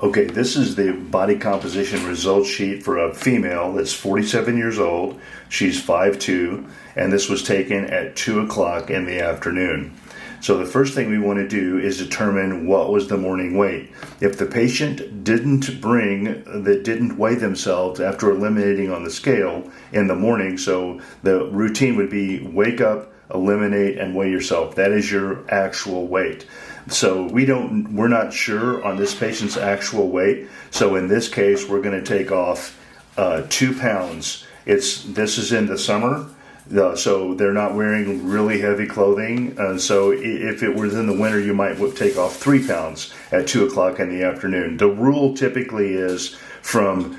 Okay, this is the body composition results sheet for a female that's 47 years old. She's 5'2", and this was taken at 2 o'clock in the afternoon. So the first thing we want to do is determine what was the morning weight. If the patient didn't weigh themselves after eliminating on the scale in the morning, so the routine would be wake up, eliminate, and weigh yourself. That is your actual weight. So we're not sure on this patient's actual weight. So in this case, we're going to take off 2 pounds. This is in the summer. So they're not wearing really heavy clothing. So if it was in the winter, you might take off 3 pounds at 2 o'clock in the afternoon. The rule typically is from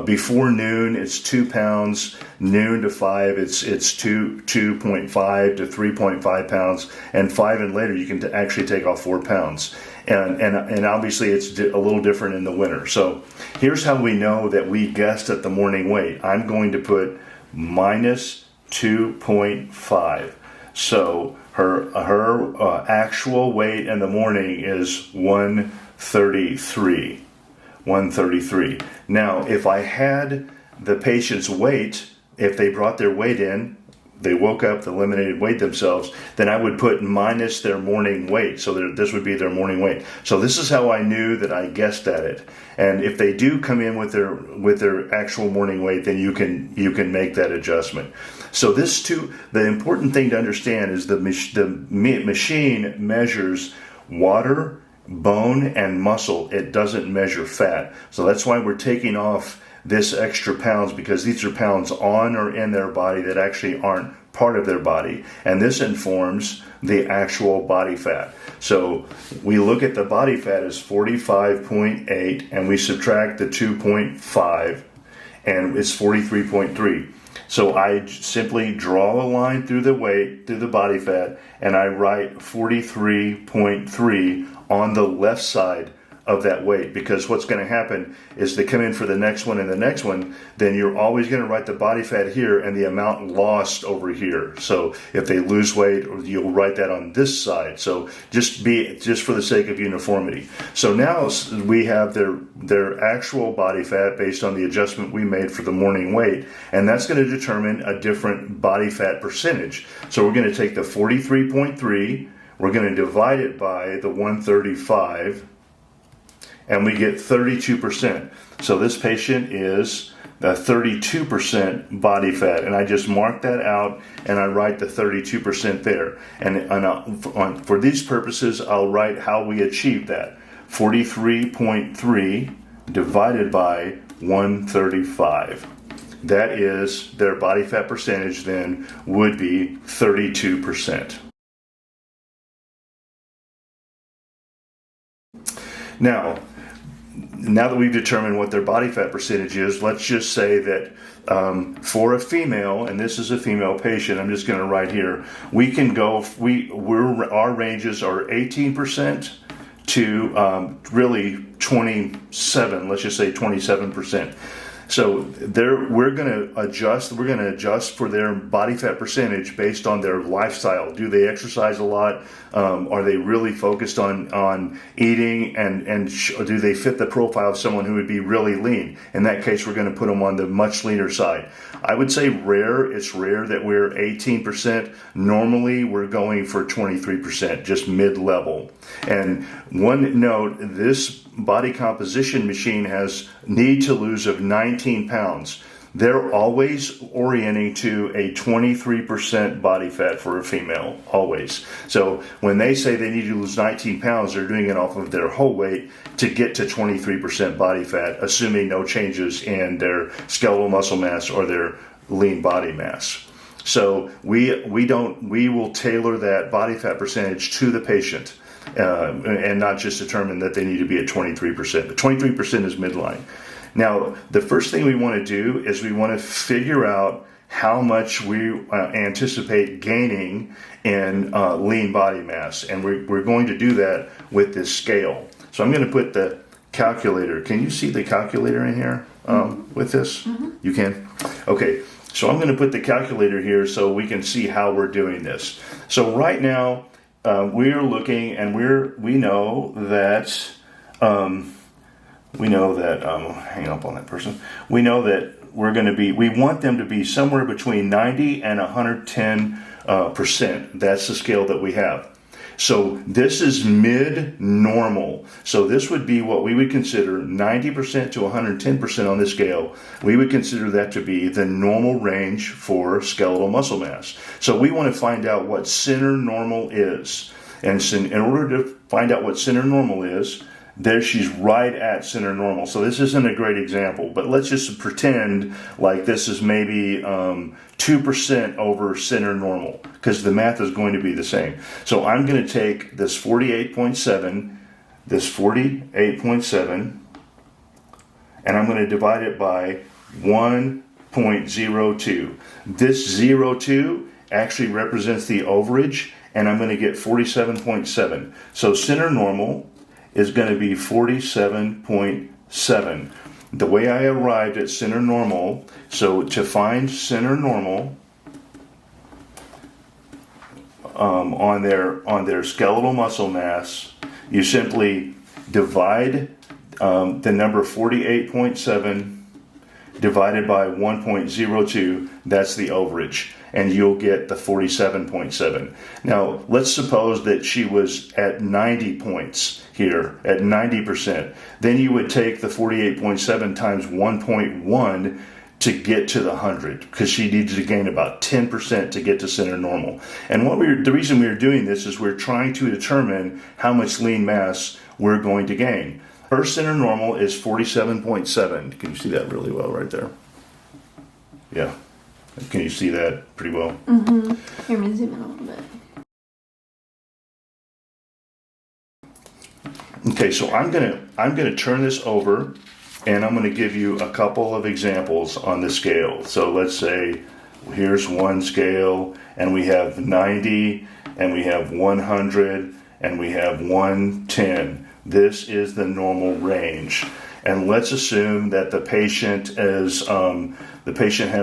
before noon, it's 2 pounds. Noon to 5, it's 2.5 to 3.5 pounds, and 5 and later you can actually take off 4 pounds. And obviously it's a little different in the winter. So here's how we know that we guessed at the morning weight. I'm going to put minus 2.5. So her actual weight in the morning is 133. 133. Now, if I had the patient's weight, if they brought their weight in, they woke up, eliminated, weighed themselves, then I would put minus their morning weight. So this would be their morning weight. So this is how I knew that I guessed at it. And if they do come in with their actual morning weight, then you can make that adjustment. So the important thing to understand is the machine measures water, bone, and muscle. It doesn't measure fat. So that's why we're taking off this extra pounds, because these are pounds on or in their body that actually aren't part of their body. And this informs the actual body fat. So we look at the body fat as 45.8 and we subtract the 2.5 and it's 43.3. So I simply draw a line through the weight, through the body fat, and I write 43.3 on the left side of that weight, because what's going to happen is they come in for the next one and the next one, then you're always going to write the body fat here and the amount lost over here. So if they lose weight, you'll write that on this side. So just for the sake of uniformity. So now we have their actual body fat based on the adjustment we made for the morning weight, and that's going to determine a different body fat percentage. So we're going to take the 43.3, we're going to divide it by the 135, and we get 32%. So this patient is 32% body fat, and I just mark that out and I write the 32% there. And for these purposes, I'll write how we achieved that. 43.3 divided by 135. That is, their body fat percentage then would be 32%. Now that we've determined what their body fat percentage is, let's just say that for a female, and this is a female patient, I'm just going to write here, we can go, our ranges are 18% to really 27, let's just say 27%. So we're going to adjust for their body fat percentage based on their lifestyle. Do they exercise a lot? Are they really focused on eating, and do they fit the profile of someone who would be really lean? In that case, we're going to put them on the much leaner side. I would say it's rare that we're 18%. Normally, we're going for 23%, just mid-level. And one note, this body composition machine has need to lose of 19 pounds. They're always orienting to a 23% body fat for a female, always. So when they say they need to lose 19 pounds, they're doing it off of their whole weight to get to 23% body fat, assuming no changes in their skeletal muscle mass or their lean body mass. So we will tailor that body fat percentage to the patient. And not just determine that they need to be at 23%. But 23% is midline. Now, the first thing we want to do is we want to figure out how much we anticipate gaining in lean body mass. And we're going to do that with this scale. So I'm going to put the calculator. Can you see the calculator in here with this? Mm-hmm. You can? Okay. So I'm going to put the calculator here so we can see how we're doing this. So right now, we're looking, and we know that we know that, hang up on that person. We know that we want them to be somewhere between 90 and 110%. That's the scale that we have. So this is mid-normal. So this would be what we would consider 90% to 110% on this scale. We would consider that to be the normal range for skeletal muscle mass. So we want to find out what center normal is. And so in order to find out what center normal is, there she's right at center normal. So this isn't a great example, but let's just pretend like this is maybe 2% over center normal, because the math is going to be the same. So I'm going to take this 48.7, and I'm going to divide it by 1.02. This 0.2 actually represents the overage, and I'm going to get 47.7. So center normal is going to be 47.7. The way I arrived at center normal, so to find center normal on their skeletal muscle mass, you simply divide the number 48.7 divided by 1.02, that's the overage, and you'll get the 47.7. Now, let's suppose that she was at 90 points here, at 90%. Then you would take the 48.7 times 1.1 to get to the 100, because she needed to gain about 10% to get to center normal. And the reason we are doing this is we're trying to determine how much lean mass we're going to gain. Her center normal is 47.7. Can you see that really well right there? Yeah. Can you see that pretty well? Mm-hmm. Here, let me zoom in a little bit. Okay, so I'm gonna turn this over, and I'm gonna give you a couple of examples on the scale. So let's say here's one scale, and we have 90, and we have 100, and we have 110. This is the normal range. And let's assume that the patient has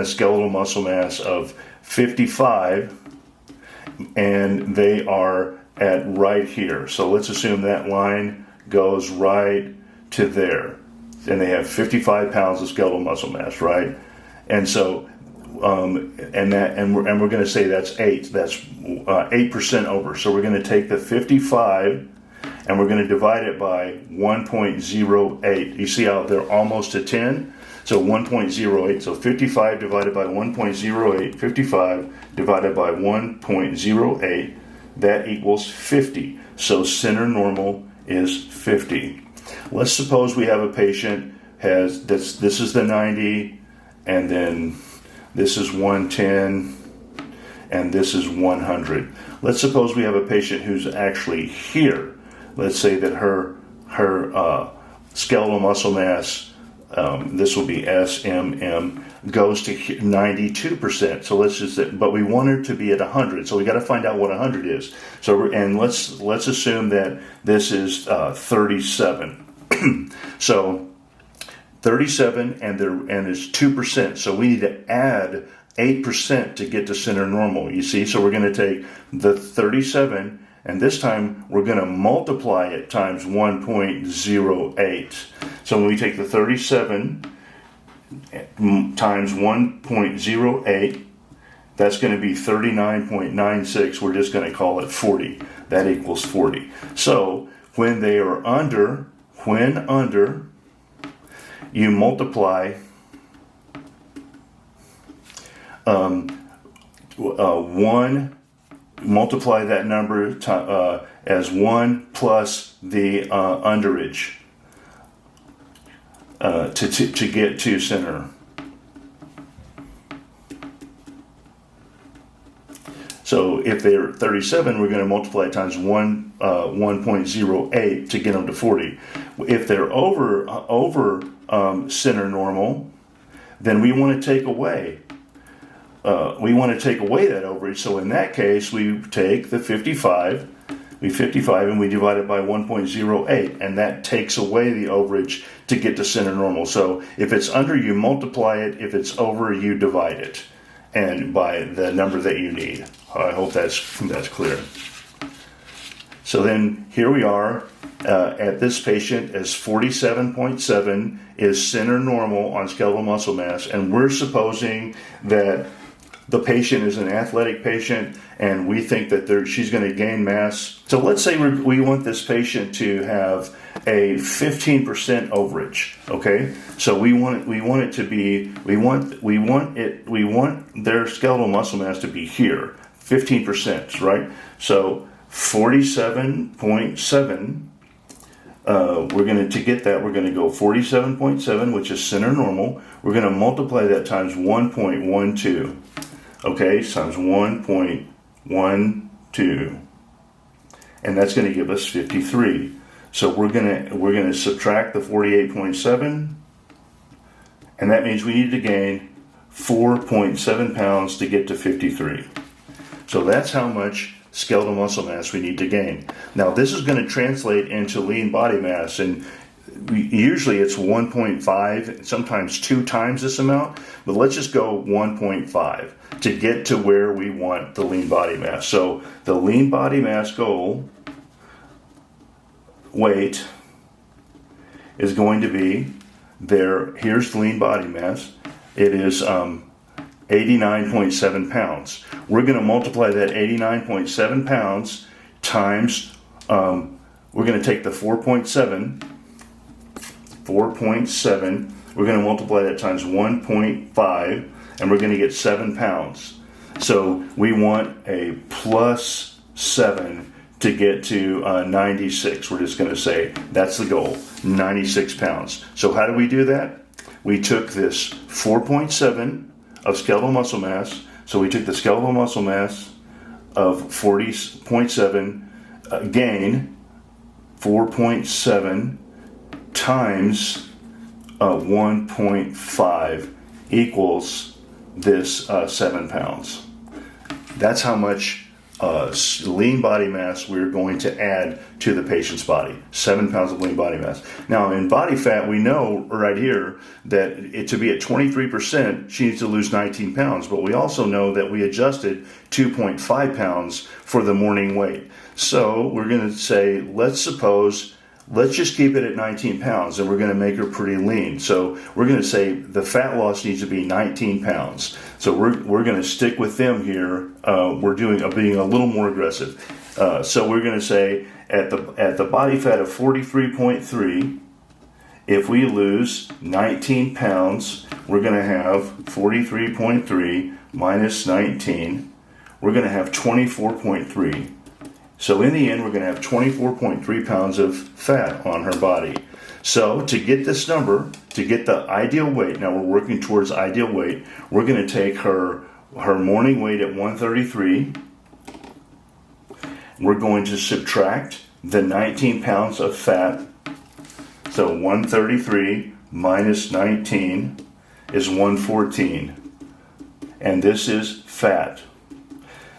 skeletal muscle mass of 55, and they are at right here. So let's assume that line goes right to there, and they have 55 pounds of skeletal muscle mass, right? And so, and we're going to say that's 8. That's 8% over. So we're going to take the 55. And we're going to divide it by 1.08. You see how they're almost to 10? So 1.08. So 55 divided by 1.08. 55 divided by 1.08. That equals 50. So center normal is 50. Let's suppose we have a patient has this is the 90, and then this is 110, and this is 100. Let's suppose we have a patient who's actually here. Let's say that her skeletal muscle mass, this will be SMM, goes to 92%. So let's just say, but we want her to be at 100. So we got to find out what 100 is. So let's assume that this is 37. So 37 and it's 2%. So we need to add 8% to get to center normal. You see, so we're going to take the 37. And this time, we're going to multiply it times 1.08. So when we take the 37 times 1.08, that's going to be 39.96. We're just going to call it 40. That equals 40. So when they are under, you multiply 1. Multiply that number as 1 plus the underage to get to center. So if they're 37, we're going to multiply times 1.08 to get them to 40. If they're over center normal, then we want to take away. that overage. So in that case, we take the 55, and we divide it by 1.08, and that takes away the overage to get to center normal. So if it's under, you multiply it. If it's over, you divide it, and by the number that you need. I hope that's clear. So then here we are at this patient as 47.7 is center normal on skeletal muscle mass, and we're supposing that the patient is an athletic patient, and we think that she's going to gain mass. So let's say we want this patient to have a 15% overage. Okay, so we want it to be we want their skeletal muscle mass to be here, 15%, right? So 47.7. We're going to get that. We're going to go 47.7, which is center normal. We're going to multiply that times 1.12. Okay, times 1.12, and that's going to give us 53. So we're going to subtract the 48.7, and that means we need to gain 4.7 pounds to get to 53. So that's how much skeletal muscle mass we need to gain. Now this is going to translate into lean body mass, and usually it's 1.5, sometimes 2 times this amount, but let's just go 1.5 to get to where we want the lean body mass. So the lean body mass goal weight is going to be there. Here's the lean body mass. It is 89.7 pounds. We're going to multiply that 89.7 pounds times, we're going to take the 4.7, we're going to multiply that times 1.5, and we're going to get 7 pounds. So we want a plus 7 to get to 96. We're just going to say that's the goal, 96 pounds. So how do we do that? We took this 4.7 of skeletal muscle mass. So we took the skeletal muscle mass of 40.7, gain 4.7 times 1.5 equals this 7 pounds. That's how much lean body mass we're going to add to the patient's body. 7 pounds of lean body mass. Now in body fat, we know right here that to be at 23%, she needs to lose 19 pounds. But we also know that we adjusted 2.5 pounds for the morning weight. So we're going to say, let's just keep it at 19 pounds, and we're going to make her pretty lean. So we're going to say the fat loss needs to be 19 pounds. So we're going to stick with them here. We're being a little more aggressive. So we're going to say at the body fat of 43.3, if we lose 19 pounds, we're going to have 43.3 minus 19. We're going to have 24.3. So in the end, we're going to have 24.3 pounds of fat on her body. So to get this number, to get the ideal weight, now we're working towards ideal weight, we're going to take her morning weight at 133. We're going to subtract the 19 pounds of fat. So 133 minus 19 is 114. And this is fat.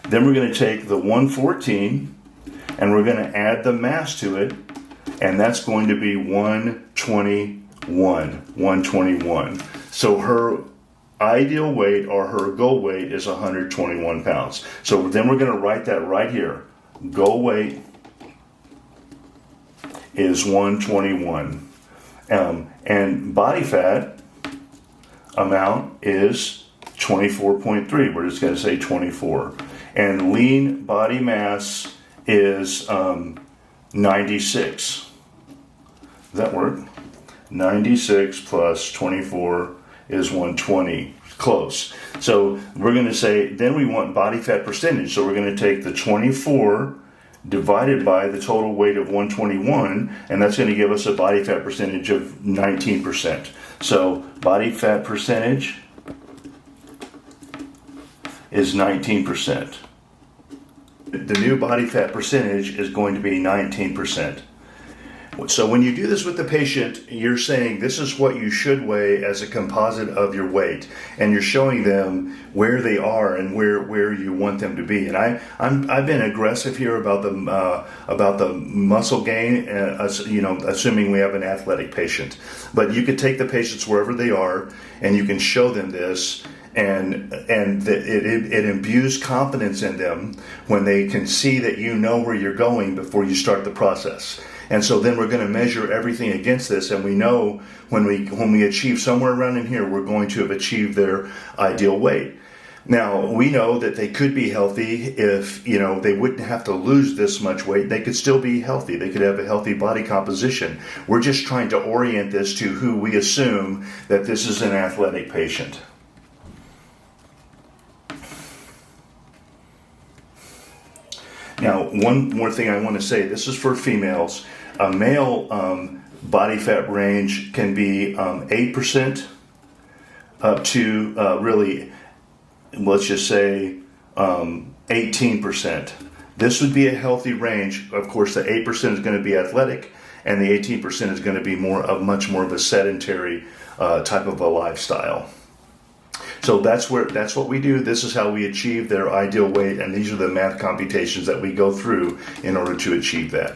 Then we're going to take the 114 and we're going to add the mass to it, and that's going to be 121. So her ideal weight or her goal weight is 121 pounds. So then we're going to write that right here. Goal weight is 121. And body fat amount is 24.3. We're just going to say 24. And lean body mass is 96. Does that work? 96 plus 24 is 120. Close. So we're going to say, then we want body fat percentage. So we're going to take the 24 divided by the total weight of 121, and that's going to give us a body fat percentage of 19%. So body fat percentage is 19%. The new body fat percentage is going to be 19%. So when you do this with the patient, you're saying this is what you should weigh as a composite of your weight, and you're showing them where they are and where you want them to be. And I've been aggressive here about the muscle gain, assuming we have an athletic patient. But you could take the patients wherever they are, and you can show them this. and that it imbues confidence in them when they can see that you know where you're going before you start the process. And so then we're going to measure everything against this, and we know when we achieve somewhere around in here, we're going to have achieved their ideal weight. Now, we know that they could be healthy if, they wouldn't have to lose this much weight. They could still be healthy. They could have a healthy body composition. We're just trying to orient this to who we assume that this is an athletic patient. Now, one more thing I want to say, this is for females. A male body fat range can be 8% up to really, let's just say 18%. This would be a healthy range. Of course, the 8% is going to be athletic, and the 18% is going to be much more of a sedentary type of a lifestyle. So that's what we do. This is how we achieve their ideal weight, and these are the math computations that we go through in order to achieve that.